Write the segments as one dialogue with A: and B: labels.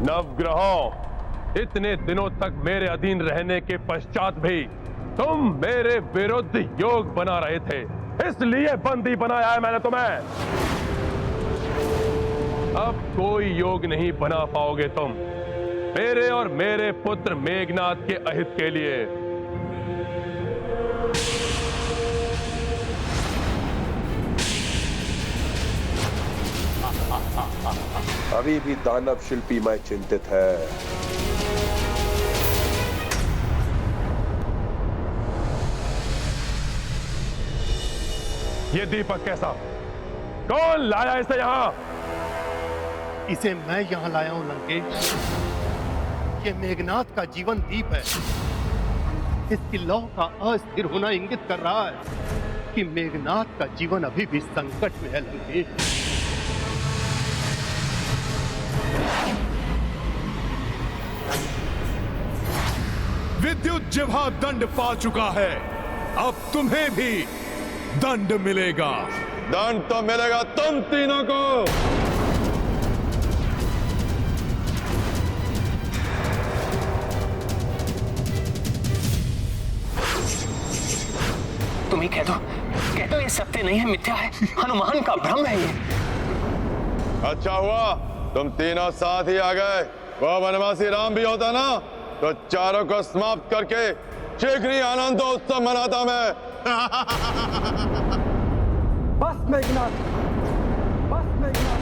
A: नवग्रहों, इतने दिनों तक मेरे अधीन रहने के पश्चात भी तुम मेरे विरुद्ध योग बना रहे थे, इसलिए बंदी बनाया है मैंने तुम्हें। अब कोई योग नहीं बना पाओगे तुम मेरे और मेरे पुत्र मेघनाद के अहित के लिए।
B: अभी भी दानव शिल्पी मैं चिंतित है।
A: ये दीपक कैसा? कौन लाया इसे यहां?
C: इसे मैं यहां लाया हूं लंकेश। ये मेघनाद का जीवन दीप है। इसकी लौ का अस्थिर होना इंगित कर रहा है कि मेघनाद का जीवन अभी भी संकट में है लंकेश।
D: विद्युत जिह्वा दंड पा चुका है, अब तुम्हें भी दंड मिलेगा।
A: दंड तो मिलेगा तुम तीनों को।
E: तुम ही कह दो ये सत्य नहीं है, मिथ्या है, हनुमान का भ्रम है ये।
A: अच्छा हुआ तुम तीनों साथ ही आ गए। वो वनवासी राम भी होता ना तो चारों को समाप्त करके शीघ्र ही आनंदोत्सव मनाता मैं।
F: बस मेघनाद, बस मेघनाद।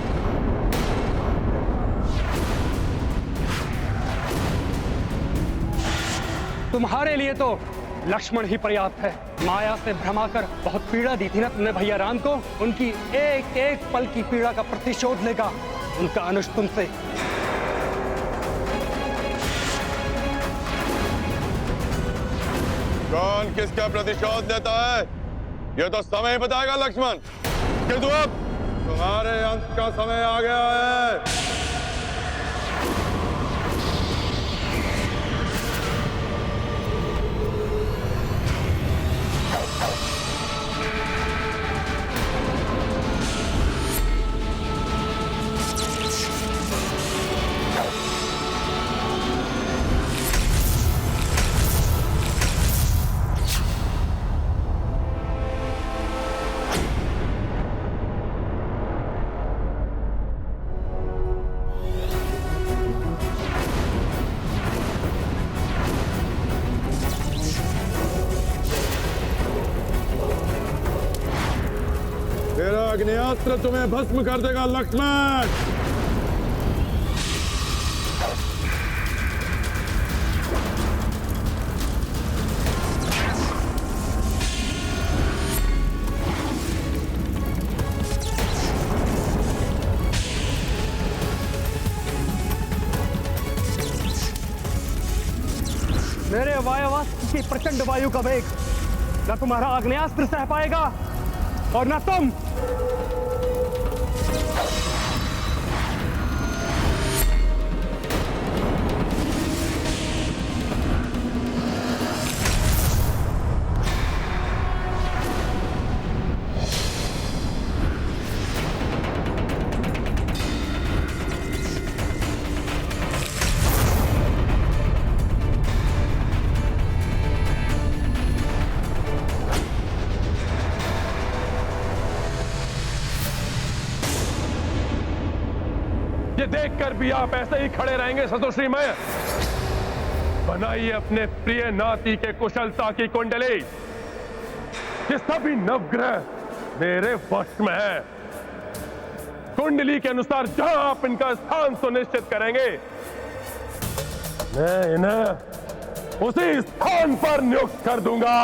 F: तुम्हारे लिए तो लक्ष्मण ही पर्याप्त है। माया से भ्रमाकर बहुत पीड़ा दी थी ना तुमने भैया राम को। उनकी एक एक पल की पीड़ा का प्रतिशोध लेगा उनका अनुज तुमसे।
A: कौन किसका प्रतिशोध लेता है ये तो समय बताएगा लक्ष्मण। किंतु अब तुम्हारे अंत का समय आ गया है। तेरा अग्नियास्त्र तुम्हें भस्म कर देगा लक्ष्मण।
F: मेरे वायुवास्त्र की प्रचंड वायु का वेग न तुम्हारा आग्नेयास्त्र सह पाएगा और न तुम।
A: ये देखकर भी आप ऐसे ही खड़े रहेंगे सतोश्री में? बनाइए अपने प्रिय नाती के कुशलता की कुंडली। ये सभी नवग्रह मेरे वश में है। कुंडली के अनुसार जहां आप इनका स्थान सुनिश्चित करेंगे मैं इन्हें उसी स्थान पर नियुक्त कर दूंगा।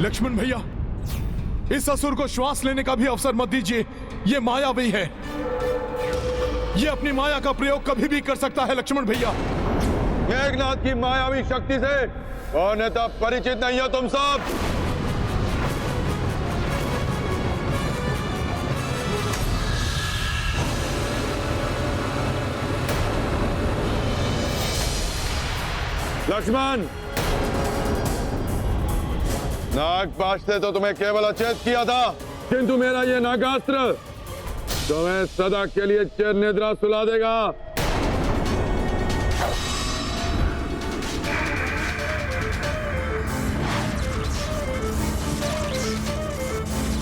D: लक्ष्मण भैया, इस असुर को श्वास लेने का भी अवसर मत दीजिए। ये मायावी है, ये अपनी माया का प्रयोग कभी भी कर सकता है। लक्ष्मण भैया,
A: मेघनाद की मायावी शक्ति से अन्यथा परिचित नहीं हो तुम सब। लक्ष्मण, नागपाश ने तो तुम्हें केवल अचेत किया था, किंतु मेरा ये नागास्त्र तुम्हें सदा के लिए चिर निद्रा सुला देगा।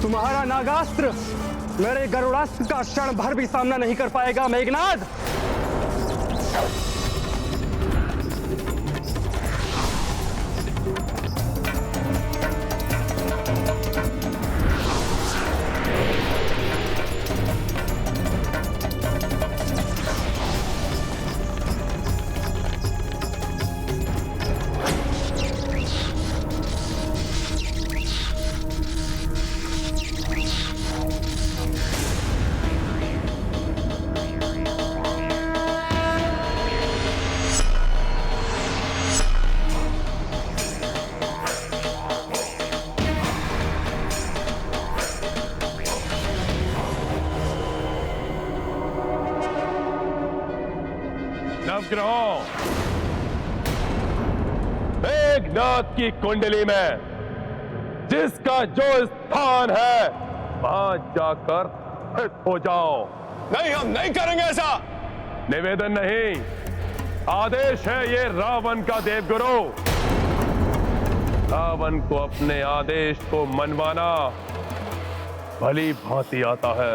F: तुम्हारा नागास्त्र मेरे गरुड़ास्त्र का क्षण भर भी सामना नहीं कर पाएगा मेघनाद।
A: नवग्रहों, मेघनाद की कुंडली में जिसका जो स्थान है वहां जाकर स्थित हो जाओ।
D: नहीं, हम नहीं करेंगे ऐसा।
A: निवेदन नहीं, आदेश है ये रावण का देवगुरु। रावण को अपने आदेश को मनवाना भली भांति आता है।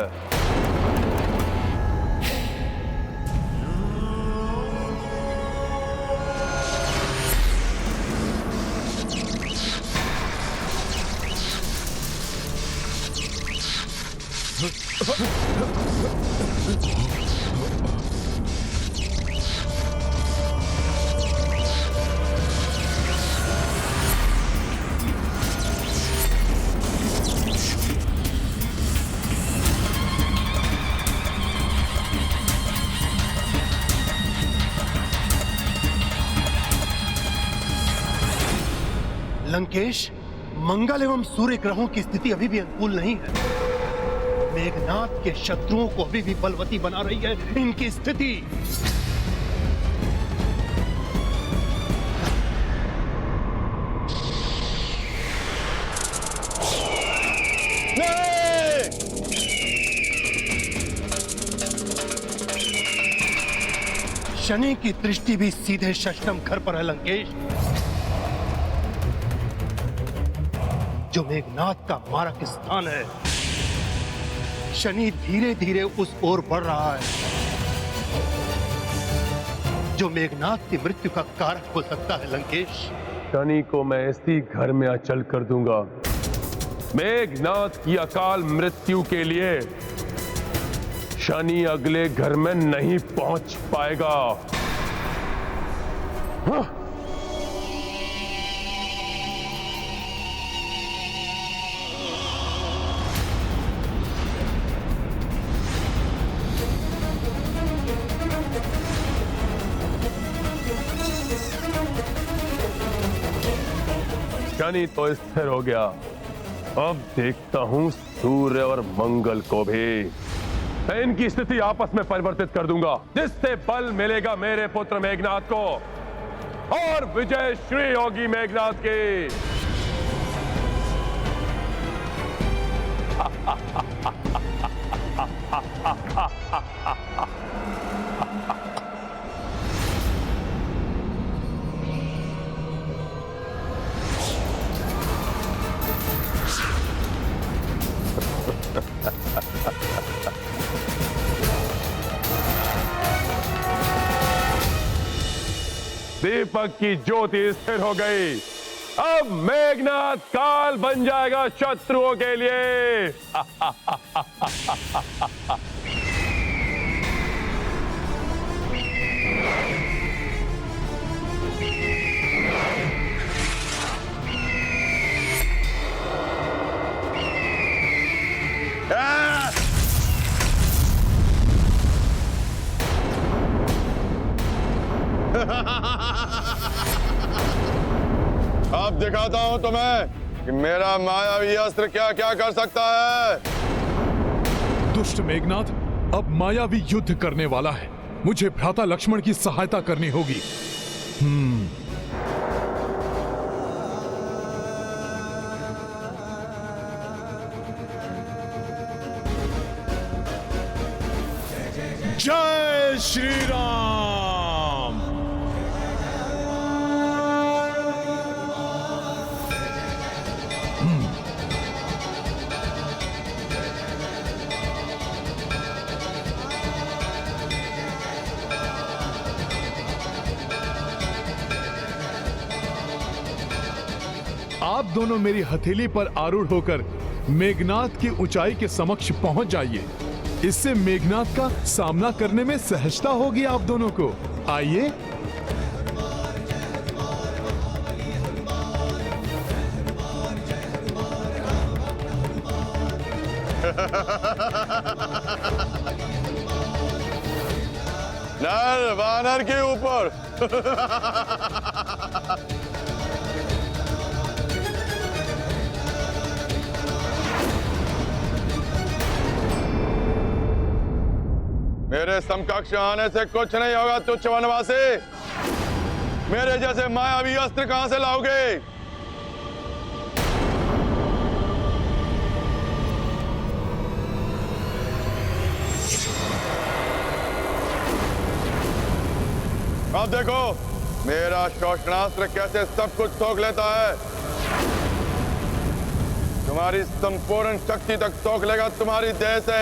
C: लंकेश, मंगल एवं सूर्य ग्रहों की स्थिति अभी भी अनुकूल नहीं है। मेघनाद के शत्रुओं को अभी भी बलवती बना रही है इनकी स्थिति। शनि की दृष्टि भी सीधे षष्ठम घर पर है लंकेश, जो मेघनाद का मारक स्थान है। शनि धीरे धीरे उस ओर बढ़ रहा है जो मेघनाद की मृत्यु का कारक हो सकता है लंकेश।
A: शनि को मैं इसी घर में अचल कर दूंगा। मेघनाद की अकाल मृत्यु के लिए शनि अगले घर में नहीं पहुंच पाएगा। हाँ। शनि तो स्थिर हो गया, अब देखता हूं सूर्य और मंगल को भी। मैं इनकी स्थिति आपस में परिवर्तित कर दूंगा, जिससे बल मिलेगा मेरे पुत्र मेघनाद को और विजय श्री होगी मेघनाद की। दीपक की ज्योति स्थिर हो गई। अब मेघनाद काल बन जाएगा शत्रुओं के लिए।
G: अब दिखाता हूं तुम्हें कि मेरा मायावी अस्त्र क्या क्या कर सकता है।
D: दुष्ट मेघनाद अब मायावी युद्ध करने वाला है। मुझे भ्राता लक्ष्मण की सहायता करनी होगी। जय श्री राम। आप दोनों मेरी हथेली पर आरूढ़ होकर मेघनाथ की ऊंचाई के समक्ष पहुंच जाइए। इससे मेघनाथ का सामना करने में सहजता होगी आप दोनों को। आइए।
G: नर वानर के ऊपर। मेरे समकक्ष आने से कुछ नहीं होगा तुच्छ वनवासी। मेरे जैसे मायावी अस्त्र कहां से लाओगे? अब देखो मेरा शोषणास्त्र कैसे सब कुछ सोख लेता है। तुम्हारी संपूर्ण शक्ति तक सोख लेगा तुम्हारी देह से।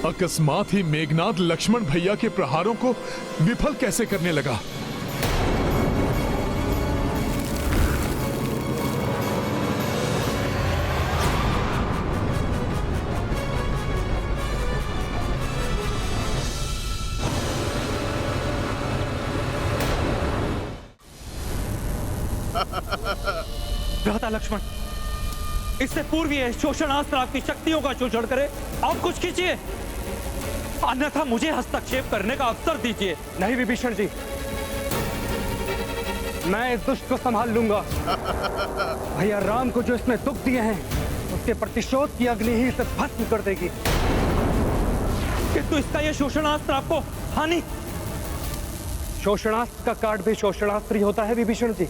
D: अकस्मात ही मेघनाथ लक्ष्मण भैया के प्रहारों को विफल कैसे करने लगा?
F: भ्राता लक्ष्मण, इससे पूर्व यह शोषणास्त्र आपकी शक्तियों का शोषण करे। आप कुछ कीजिए, अन्यथा मुझे हस्तक्षेप करने का अवसर दीजिए। नहीं विभीषण जी, मैं इस दुष्ट को संभाल लूंगा। भैया राम को जो इसने दुख दिए हैं उसके प्रतिशोध की अग्नि ही इसे भस्म कर देगी। किंतु इसका यह शोषणास्त्र आपको हानि। शोषणास्त्र का काट भी शोषणास्त्र ही होता है विभीषण जी।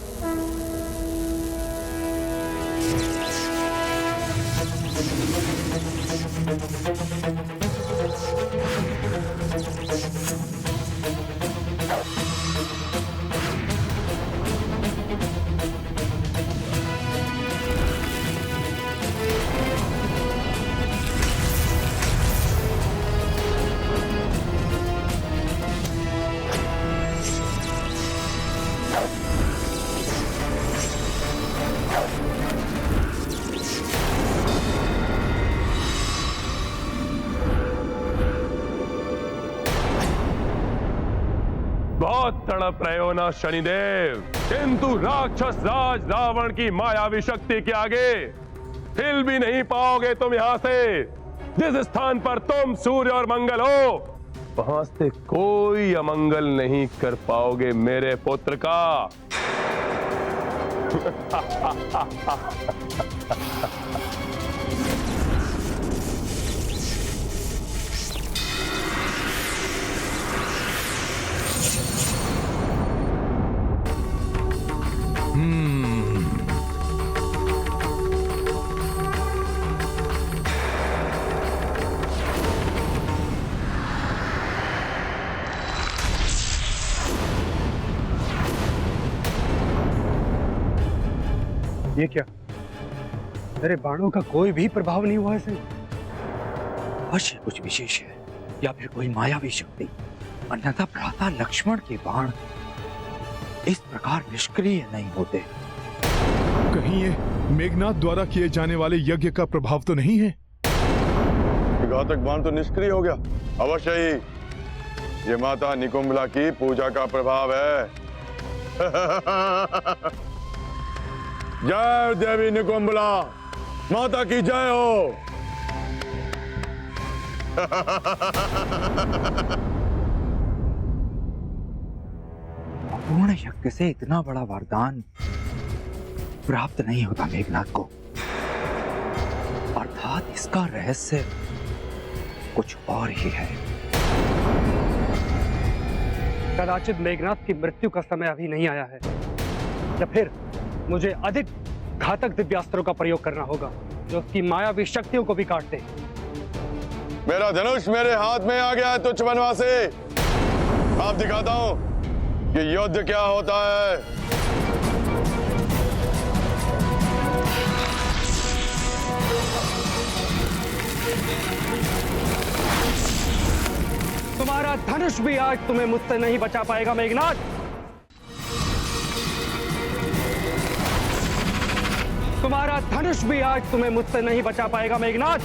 A: बहुत तड़प रहे हो ना शनिदेव, किंतु राक्षस राज रावण की मायावी शक्ति के आगे हिल भी नहीं पाओगे तुम। यहां से जिस स्थान पर तुम सूर्य और मंगल हो, वहां से कोई अमंगल नहीं कर पाओगे मेरे पुत्र का।
F: ये क्या? मेरे बाणों का कोई भी प्रभाव नहीं हुआ इसे। अवश्य कुछ विशेष है या फिर कोई मायावी शक्ति, अन्यथा भ्राता लक्ष्मण के बाण इस प्रकार निष्क्रिय नहीं होते।
D: कहीं ये मेघनाथ द्वारा किए जाने वाले यज्ञ का प्रभाव तो नहीं है?
G: घातक बाण तो निष्क्रिय हो गया। अवश्य ही ये माता निकुंभला की पूजा का प्रभाव है। जय देवी निकुंभला, माता की जय हो।
F: अपूर्ण यज्ञ से इतना बड़ा वरदान प्राप्त नहीं होता मेघनाथ को। अर्थात इसका रहस्य कुछ और ही है।
H: कदाचित मेघनाथ की मृत्यु का समय अभी नहीं आया है, या फिर मुझे अधिक घातक दिव्यास्त्रों का प्रयोग करना होगा जो उसकी मायावी शक्तियों को भी काट दे।
G: मेरा धनुष मेरे हाथ में आ गया है तुच्छ वनवासी। आप दिखाता हूं कि युद्ध क्या होता है।
H: तुम्हारा धनुष भी आज तुम्हें मुझसे नहीं बचा पाएगा मेघनाथ। तुम्हारा धनुष भी आज तुम्हें मुझसे नहीं बचा पाएगा मेघनाथ।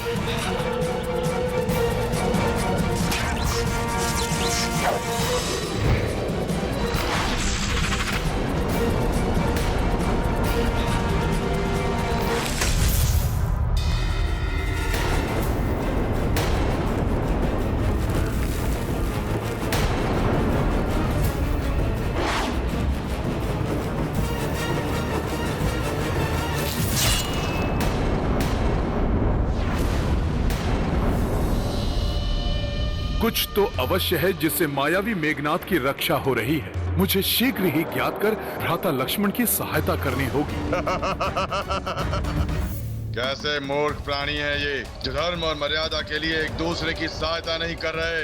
D: कुछ तो अवश्य है जिससे मायावी मेघनाथ की रक्षा हो रही है। मुझे शीघ्र ही ज्ञात कर भ्राता लक्ष्मण की सहायता करनी होगी।
G: कैसे मूर्ख प्राणी है ये, जो धर्म और मर्यादा के लिए एक दूसरे की सहायता नहीं कर रहे।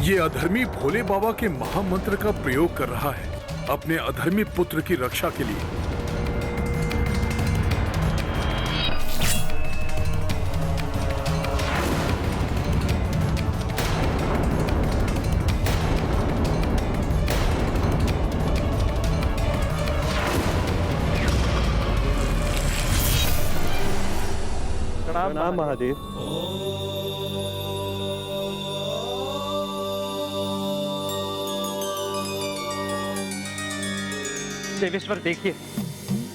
D: ये अधर्मी भोले बाबा के महामंत्र का प्रयोग कर रहा है अपने अधर्मी पुत्र की रक्षा के लिए।
H: प्रणाम महादेव। देवेश्वर देखिए,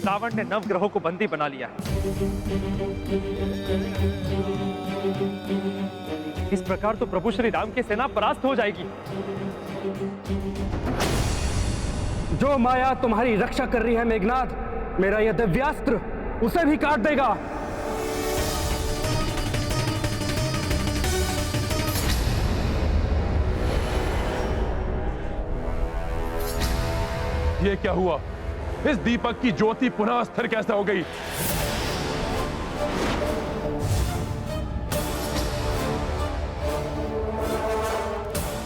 H: रावण ने नवग्रहों को बंदी बना लिया है। इस प्रकार तो प्रभु श्री राम की सेना परास्त हो जाएगी। जो माया तुम्हारी रक्षा कर रही है मेघनाथ, मेरा यह दिव्यास्त्र उसे भी काट देगा।
A: ये क्या हुआ? इस दीपक की ज्योति पुनः स्थिर कैसे हो गई?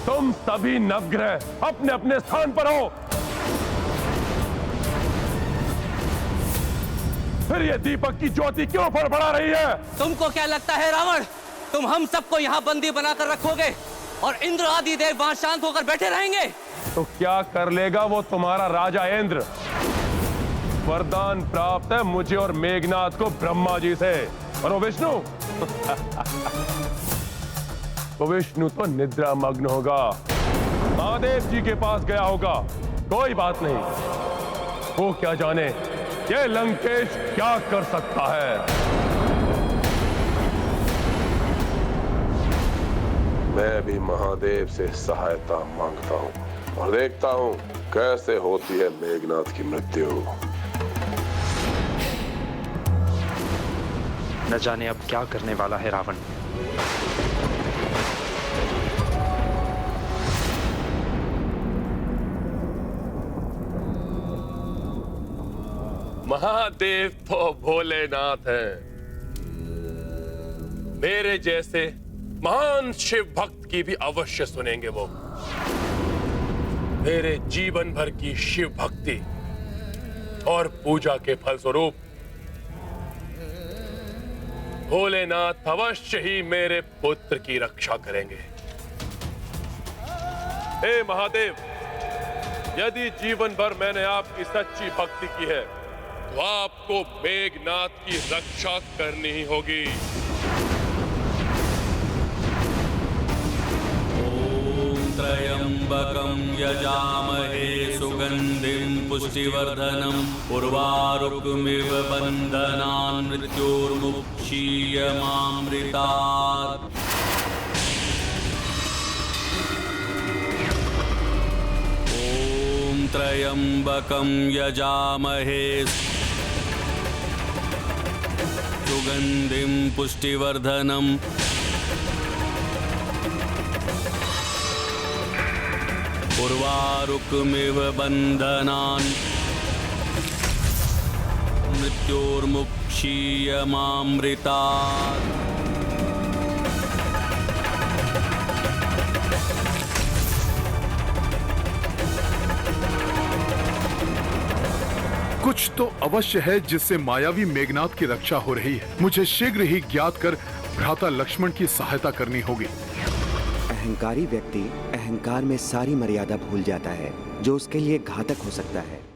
A: तुम सभी नवग्रह अपने अपने स्थान पर हो। फिर ये दीपक की ज्योति क्यों फड़फड़ा रही है?
I: तुमको क्या लगता है रावण, तुम हम सबको यहाँ बंदी बनाकर रखोगे और इंद्र आदि देव वहां शांत होकर बैठे रहेंगे?
A: तो क्या कर लेगा वो तुम्हारा राजा इंद्र? वरदान प्राप्त है मुझे और मेघनाथ को ब्रह्मा जी से, और वो विष्णु वो विष्णु तो निद्रा मग्न होगा, महादेव जी के पास गया होगा। कोई बात नहीं, वो क्या जाने ये लंकेश क्या कर सकता है।
B: मैं भी महादेव से सहायता मांगता हूँ और देखता हूँ कैसे होती है मेघनाथ की मृत्यु।
F: न जाने अब क्या करने वाला है रावण।
A: महादेव तो भोलेनाथ हैं। मेरे जैसे महान शिव भक्त की भी अवश्य सुनेंगे वो। मेरे जीवन भर की शिव भक्ति और पूजा के फलस्वरूप भोलेनाथ अवश्य ही मेरे पुत्र की रक्षा करेंगे। हे महादेव, यदि जीवन भर मैंने आपकी सच्ची भक्ति की है तो आपको मेघनाथ की रक्षा करनी ही होगी।
I: ओम त्र्यंबकं यजामहे सुगंधिं पुष्टिवर्धनम् उर्वारुकमिव बन्धनान् मृत्योर्मुक्षीयमामृतात्। ॐ त्र्यंबकं यजामहे सुगंधिं पुष्टिवर्धनम् उर्वारुकमिव बन्धनान् मृत्योर्मुक्षीयमामृतात्।
D: कुछ तो अवश्य है जिससे मायावी मेघनाथ की रक्षा हो रही है। मुझे शीघ्र ही ज्ञात कर भ्राता लक्ष्मण की सहायता करनी होगी।
J: अहंकारी व्यक्ति अहंकार में सारी मर्यादा भूल जाता है जो उसके लिए घातक हो सकता है।